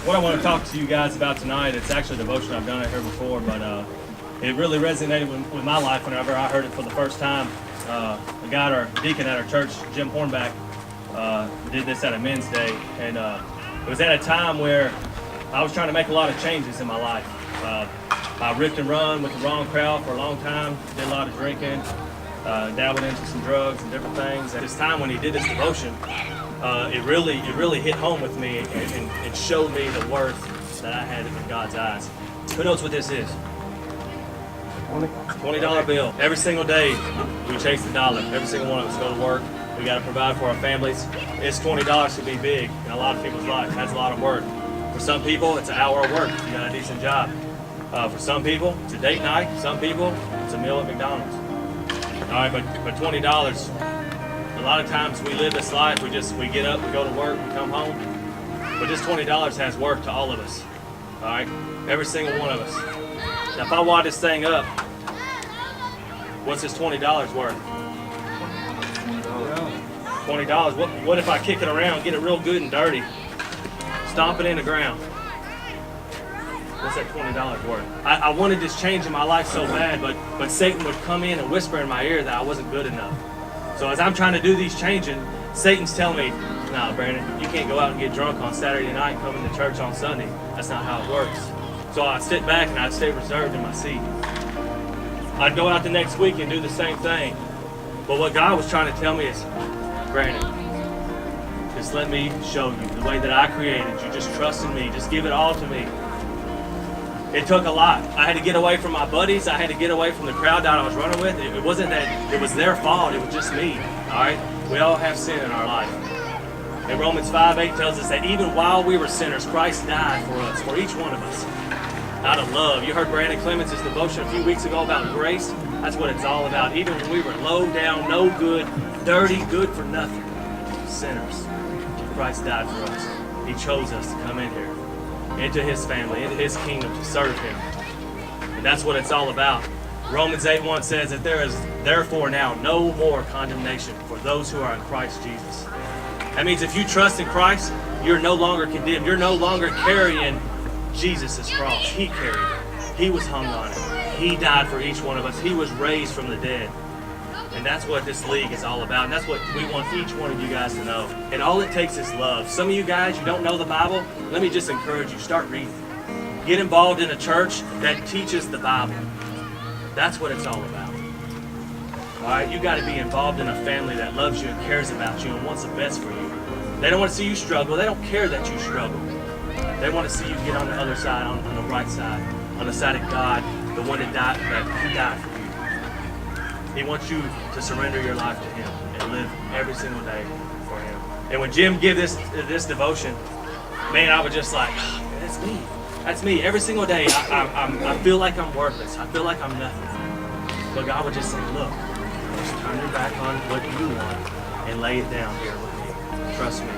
What I want to talk to you guys about tonight, it's actually a devotion I've done it here before, but it really resonated with my life whenever I heard it for the first time. The guy, our deacon at our church, Jim Hornback, did this at a men's day, and it was at a time where I was trying to make a lot of changes in my life. I ripped and run with the wrong crowd for a long time, did a lot of drinking, dabbled into some drugs and different things. At this time when he did this devotion, it really hit home with me and showed me the worth that I had in God's eyes. Who knows what this is? $20 bill. Every single day we chase the dollar. Every single one of us go to work. We got to provide for our families. It's $20 to be big in a lot of people's lives. That's a lot of work. For some people, it's an hour of work if you got a decent job. For some people, it's a date night. Some people, it's a meal at McDonald's. All right, but $20. A lot of times we live this life, we get up, we go to work, we come home. But this $20 has worth to all of us. All right? Every single one of us. Now if I wad this thing up, what's this $20 worth? $20. What if I kick it around, get it real good and dirty, stomp it in the ground? What's that $20 worth? I wanted this change in my life so bad, but Satan would come in and whisper in my ear that I wasn't good enough. So as I'm trying to do these changes, Satan's telling me, "No, Brandon, you can't go out and get drunk on Saturday night and come into church on Sunday. That's not how it works." So I'd sit back and I'd stay reserved in my seat. I'd go out the next week and do the same thing. But what God was trying to tell me is, Brandon, just let me show you the way that I created you. Just trust in me. Just give it all to me. It took a lot. I had to get away from my buddies. I had to get away from the crowd that I was running with. It wasn't that it was their fault. It was just me. All right? We all have sin in our life. And Romans 5:8 tells us that even while we were sinners, Christ died for us, for each one of us, out of love. You heard Brandon Clements' devotion a few weeks ago about grace. That's what it's all about. Even when we were low down, no good, dirty, good for nothing, sinners, Christ died for us. He chose us to come in here, into his family, into his kingdom, to serve him. And that's what it's all about. Romans 8:1 says that there is therefore now no more condemnation for those who are in Christ Jesus. That means if you trust in Christ, you're no longer condemned. You're no longer carrying Jesus' cross. He carried it. He was hung on it. He died for each one of us. He was raised from the dead. And that's what this league is all about. And that's what we want each one of you guys to know. And all it takes is love. Some of you guys, you don't know the Bible. Let me just encourage you. Start reading. Get involved in a church that teaches the Bible. That's what it's all about. All right? You got to be involved in a family that loves you and cares about you and wants the best for you. They don't want to see you struggle. They don't care that you struggle. They want to see you get on the other side, on the right side, on the side of God, the one that died, that He died for you. He wants you to surrender your life to Him and live every single day for Him. And when Jim gave this devotion, man, I was just like, oh, that's me. That's me. Every single day, I feel like I'm worthless. I feel like I'm nothing. But God would just say, look, just turn your back on what you want and lay it down here with me. Trust me.